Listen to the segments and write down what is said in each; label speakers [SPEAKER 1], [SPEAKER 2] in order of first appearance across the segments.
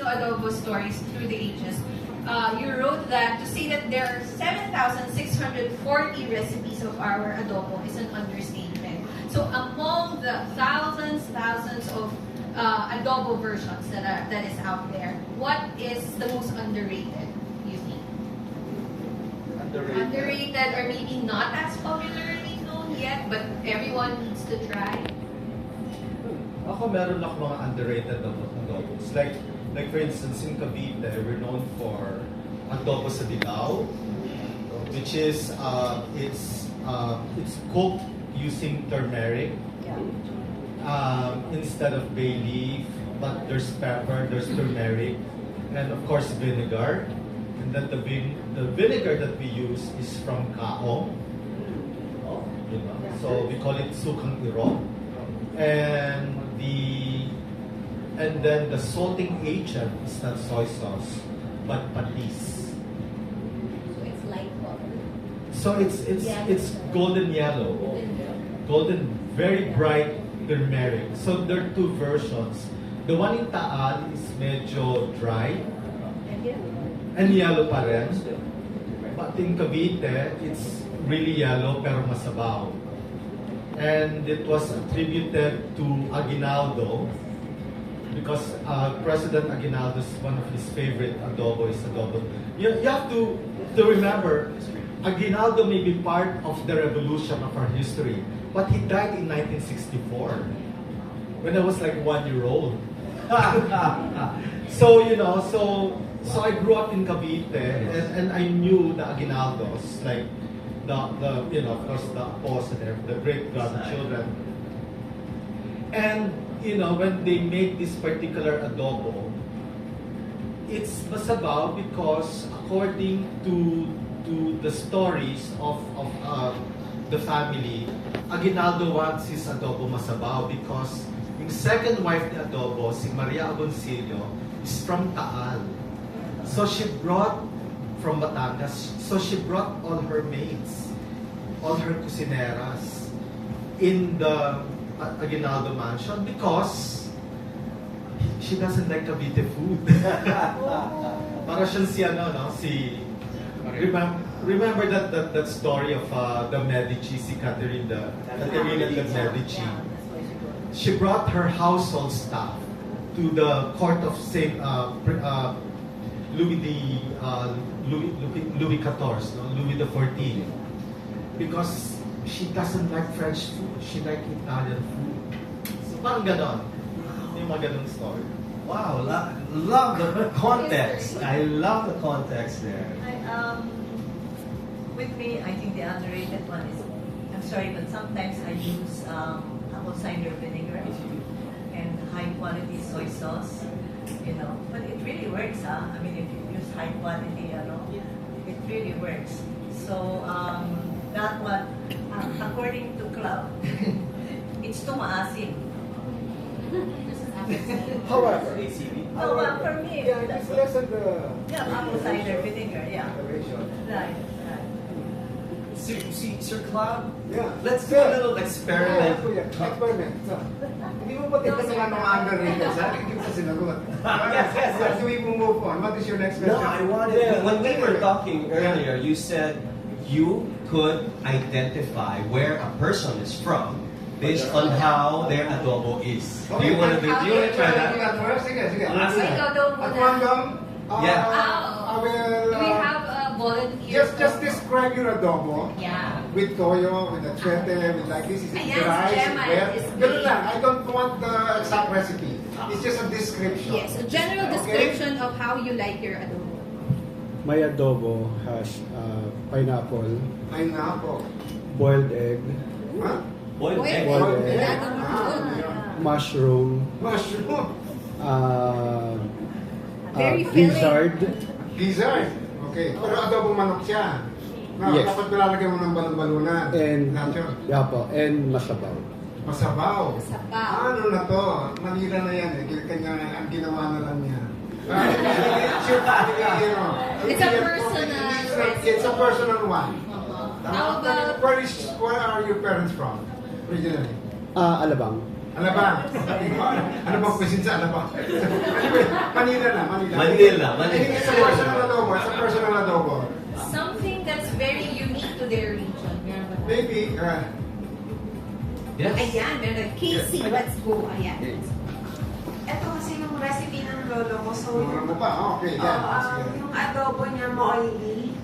[SPEAKER 1] Adobo stories through the ages. You wrote that to say that there are 7,640 recipes of our adobo is an understatement. So among the thousands of adobo versions that is out there, what is the most underrated, you think? Underrated or maybe not as popularly known yet, but everyone needs to try?
[SPEAKER 2] Ako meron ako mga underrated adobos. Like for instance, in Cavite, we're known for adobo sa dilaw, which is it's cooked using turmeric instead of bay leaf, but there's pepper, there's turmeric, and of course vinegar. And then the vinegar that we use is from kaong, so we call it sukang irong, and then the salting agent is not soy sauce, but patis.
[SPEAKER 1] So it's light color.
[SPEAKER 2] So it's golden yellow, golden, very bright turmeric. So there are two versions. The one in Taal is medyo dry and yellow pa rin. But in Cavite, it's really yellow pero masabaw. And it was attributed to Aguinaldo, because President Aguinaldo's one of his favorite adobo is adobo. You have to remember, Aguinaldo may be part of the revolution of our history, but he died in 1964 when I was like 1 year old. So I grew up in Cavite, and I knew the Aguinaldos, like of course the apos and the great grandchildren. And when they make this particular adobo, it's masabaw because according to the stories of the family, Aguinaldo wants his adobo masabaw because yung second wife ni Adobo, si Maria Agoncillo, is from Taal. So she brought from Batangas, so she brought all her maids, all her cocineras in the Aguinaldo mansion because she doesn't like Cavite food. Para siyang remember that story of the Medici, si Caterina de Medici. She brought her household staff to the court of Saint Louis XIV, Louis XIV, because she doesn't like French food, she likes Italian food. So parang ganon. Yung mga ganong story.
[SPEAKER 3] Wow, love the context. I love the context there.
[SPEAKER 4] With me, I think the underrated one is, I'm sorry, but sometimes I use apple cider vinegar and high quality soy sauce, but it really works, I mean, if you use high quality, it really works. So, that one, according to Club, it's too maasim.
[SPEAKER 5] However,
[SPEAKER 4] For me,
[SPEAKER 5] it's less than the
[SPEAKER 4] apple cider vinegar,
[SPEAKER 5] ratio.
[SPEAKER 4] Right.
[SPEAKER 3] See, Sir Cloud?
[SPEAKER 5] Yeah.
[SPEAKER 3] Let's do a little experiment.
[SPEAKER 5] Experiment. Hindi mo ba tinatanong ang underrated? Sa akin yung sa sinagot. As we move on, what is your next question?
[SPEAKER 3] No, I wanted, when we were talking earlier, you said you could identify where a person is from based on how their adobo is. Do you want to try that?
[SPEAKER 5] Sige.
[SPEAKER 1] Adobo
[SPEAKER 5] At
[SPEAKER 1] na.
[SPEAKER 5] random,
[SPEAKER 3] Yeah.
[SPEAKER 5] I will...
[SPEAKER 1] Do we have a volunteer?
[SPEAKER 5] Just describe your adobo.
[SPEAKER 1] Yeah.
[SPEAKER 5] With toyo, with achete, with like this. Is it
[SPEAKER 1] Ayan,
[SPEAKER 5] dry?
[SPEAKER 1] si
[SPEAKER 5] Is it
[SPEAKER 1] Gemma
[SPEAKER 5] wet?
[SPEAKER 1] is
[SPEAKER 5] Ganun lang. I don't want the exact recipe. It's just a description.
[SPEAKER 1] Yes, a general description of how you like your adobo.
[SPEAKER 6] My adobo has pineapple,
[SPEAKER 5] Pineapple.
[SPEAKER 6] boiled egg,
[SPEAKER 5] Huh?
[SPEAKER 3] Boiled egg.
[SPEAKER 6] Boiled egg. mushroom,
[SPEAKER 5] Mushroom.
[SPEAKER 1] Very
[SPEAKER 6] gizzard,
[SPEAKER 5] Gizzard. Okay. Pero adobo manok siya. No,
[SPEAKER 6] Yes.
[SPEAKER 5] dapat nilalagay mo ng balon-balunan.
[SPEAKER 6] and
[SPEAKER 5] Nacho.
[SPEAKER 6] and masabaw.
[SPEAKER 5] Masabaw.
[SPEAKER 1] Masabaw.
[SPEAKER 5] Ano na to? Manira na yan eh. Kanya, ang ginawa na lang niya.
[SPEAKER 1] It's a personal
[SPEAKER 5] It's a personal one.
[SPEAKER 1] How about
[SPEAKER 5] Where are your parents from? Originally?
[SPEAKER 6] Alabang.
[SPEAKER 5] Alabang. Ano bang question sa Alabang? Anyway, Manila na, Manila.
[SPEAKER 3] Manila.
[SPEAKER 5] It's a personal adobo. It's a personal adobo.
[SPEAKER 1] Something that's very unique to their region. Meron ba?
[SPEAKER 5] Maybe,
[SPEAKER 3] Yes.
[SPEAKER 1] Ayan, meron. Casey, let's go. Ayan.
[SPEAKER 7] Ito kasi yung recipe ng lolo ko. So,
[SPEAKER 5] mura mo pa? Okay, yeah.
[SPEAKER 7] yung adobo niya ma-oily.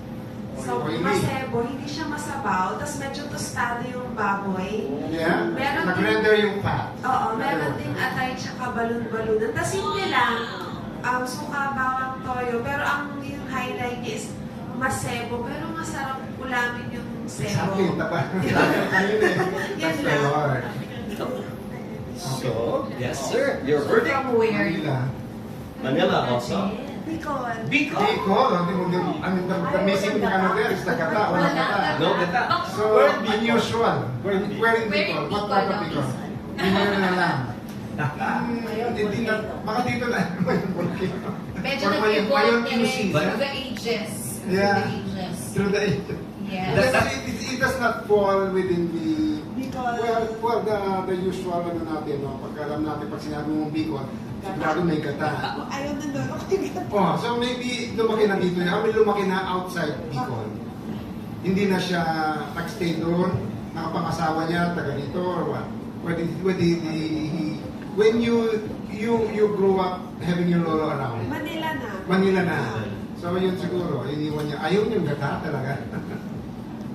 [SPEAKER 7] So,
[SPEAKER 5] Oily.
[SPEAKER 7] masebo, hindi siya masabaw. Tapos medyo tostado yung baboy.
[SPEAKER 5] Yeah?
[SPEAKER 7] Meron
[SPEAKER 5] Nag-render yung fat.
[SPEAKER 7] Oo, meron ding atay tsaka balon-balunan. Tapos simple lang, suka, bawang, toyo. Pero ang yung highlight niya is masebo. Pero masarap ulamin yung sebo.
[SPEAKER 5] Exactly, taba. Ayun eh. That's the Lord.
[SPEAKER 3] So, yes sir, your verdict.
[SPEAKER 1] From where?
[SPEAKER 5] Manila.
[SPEAKER 3] Manila also.
[SPEAKER 7] Bicol.
[SPEAKER 3] Bicol.
[SPEAKER 5] Bicol, the missing ano there is the kata. Wala kata.
[SPEAKER 3] No gata.
[SPEAKER 5] So, unusual. Where in Bicol? What part of Bicol? Pinoy na lang. Hindi na, baka dito na naman yung volcano.
[SPEAKER 1] Medyo
[SPEAKER 5] Or
[SPEAKER 1] nag-evolve
[SPEAKER 5] QC.
[SPEAKER 1] through the ages.
[SPEAKER 5] Yeah.
[SPEAKER 1] Through the ages.
[SPEAKER 5] Through the
[SPEAKER 1] Yes.
[SPEAKER 5] it does not fall within the
[SPEAKER 7] Bicol.
[SPEAKER 5] well the usual ano natin, no? Pag alam natin pag sinabi mong Bicol, sigurado may gata.
[SPEAKER 7] Ayaw ng lolo ko.
[SPEAKER 5] Oh, so maybe lumaki na dito. May lumaki na outside Bicol. Hindi na siya nag-stay doon, nakapangasawa niya, taga dito or what? When you grew up having your lolo around,
[SPEAKER 7] Manila na.
[SPEAKER 5] Manila na. So yun siguro, iniwan niya. Ayaw niyang gata talaga.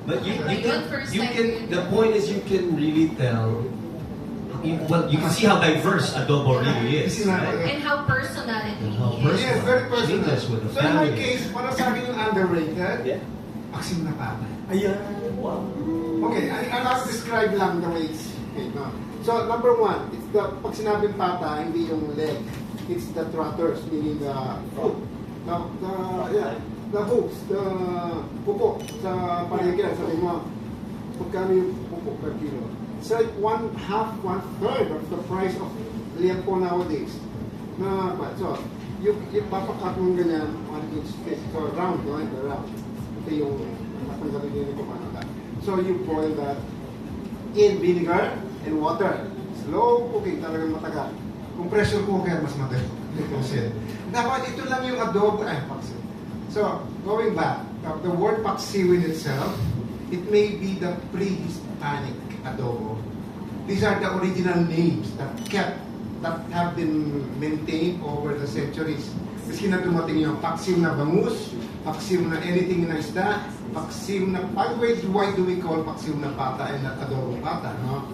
[SPEAKER 3] But you
[SPEAKER 1] First
[SPEAKER 3] can,
[SPEAKER 1] time.
[SPEAKER 3] the point is you can really tell, well, you can see how diverse adobo really is, right?
[SPEAKER 1] And how personal it
[SPEAKER 3] How
[SPEAKER 1] really is.
[SPEAKER 3] personal.
[SPEAKER 5] Yes, very personal.
[SPEAKER 3] Changes with the
[SPEAKER 5] So in my
[SPEAKER 3] family.
[SPEAKER 5] case, para sa akin yung underrated,
[SPEAKER 3] Yeah.
[SPEAKER 5] Maxim na pata.
[SPEAKER 3] Ayan. Wow.
[SPEAKER 5] Okay, I'll describe lang the way it's okay, no? So number one, it's the, pag sinabing pata, hindi yung leg. It's the trotters, meaning the foot. The hooks, the pupo sa paligid, sabi mo, magkano yung pupo per kilo? It's like 1/3 of the price of liempo nowadays. So, yung papakat mong ganyan, 1 inch thick, so round, no? Round. Ito yung natanggalin din ko paano that. So, you boil that in vinegar and water. Slow cooking, talagang matagal. Kung pressure cooker, mas madali. Dapat ito lang yung adobo, paksiw. So, going back, the word paksiw in itself, it may be the pre-Hispanic adobo. These are the original names that have been maintained over the centuries. Kasi na dumating yung paksiw na bangus, paksiw na anything na isda, paksiw na, by the way, why do we call paksiw na pata and not adobo pata, no?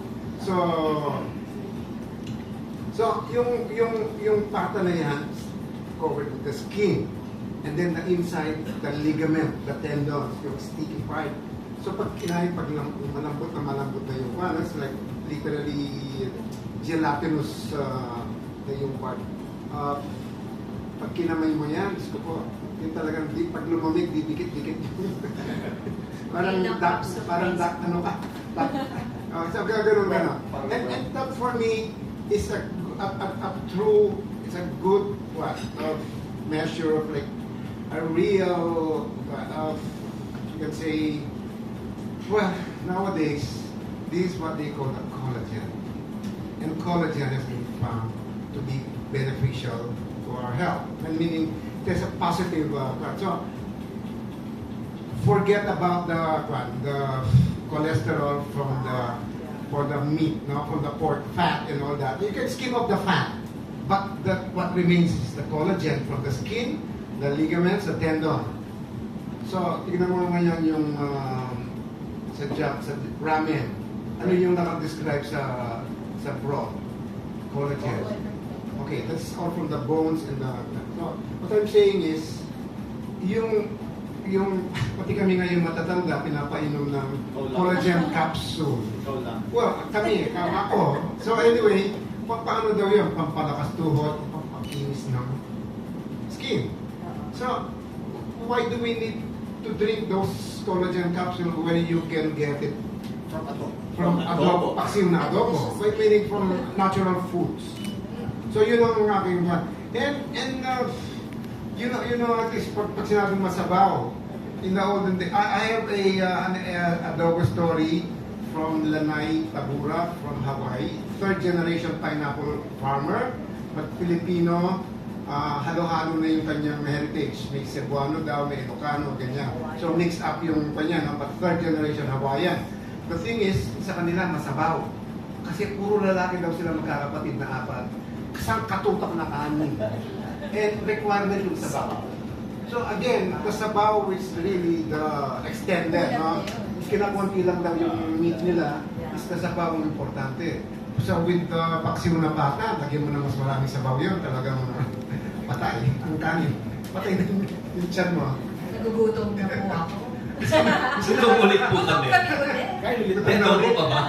[SPEAKER 5] So yung pata na yan, covered with the skin. And then the inside, the ligament, the tendons, yung sticky part. So pag kinain, pag malambot na yung one, it's like literally gelatinous na yung part. Pag kinamay mo yan, gusto ko, yung talagang pag lumamig, didikit-dikit. parang ano ka? So gano'n. And that for me is a true, it's a good measure of like a real, you can say, well, nowadays, this is what they call the collagen. And collagen has been found to be beneficial to our health. And meaning, there's a positive part. So, forget about the cholesterol for the meat, no? From the pork fat and all that. You can skim off the fat. But what remains is the collagen from the skin, the ligaments, the tendon. So, tignan mo ngayon yung sa ramen. Ano yung nakadescribe sa broth? Collagen. Okay, that's all from the bones and the... So, what I'm saying is, yung pati kami ngayon matatanda, pinapainom ng collagen capsule. Well, kami, ako. So anyway, paano daw yun? Pampalakas tuhod, pampakinis ng skin. So, why do we need to drink those collagen capsules when you can get it from adobo, paksiw na adobo, meaning from natural foods? So, yun ang aking one. And you know, at least pag sinabing masabaw, in the olden days, I have an adobo story from Lanai Tabura from Hawaii. Third generation pineapple farmer, but Filipino. Halo-halo na yung kanyang heritage. May Cebuano daw, may Ilocano, ganyan. So mix up yung kanya, no? But third generation Hawaiian. The thing is, sa kanila masabaw. Kasi puro lalaki daw sila magkakapatid na apat. Kasang katutak na kanin. And requirement yung sabaw. So again, the sabaw is really the extended, no? Kinakunti lang daw yung meat nila, is the sabaw ang importante. So with the paksiw na bata, lagyan mo na mas maraming sabaw yun, talagang patay ang kanin. Patay na yung tiyan mo.
[SPEAKER 1] Nagugutom na po ako.
[SPEAKER 3] Gusto ulit po kami.
[SPEAKER 1] Gutom kami ulit.
[SPEAKER 6] Kaya ulit
[SPEAKER 3] May adobo pa ba?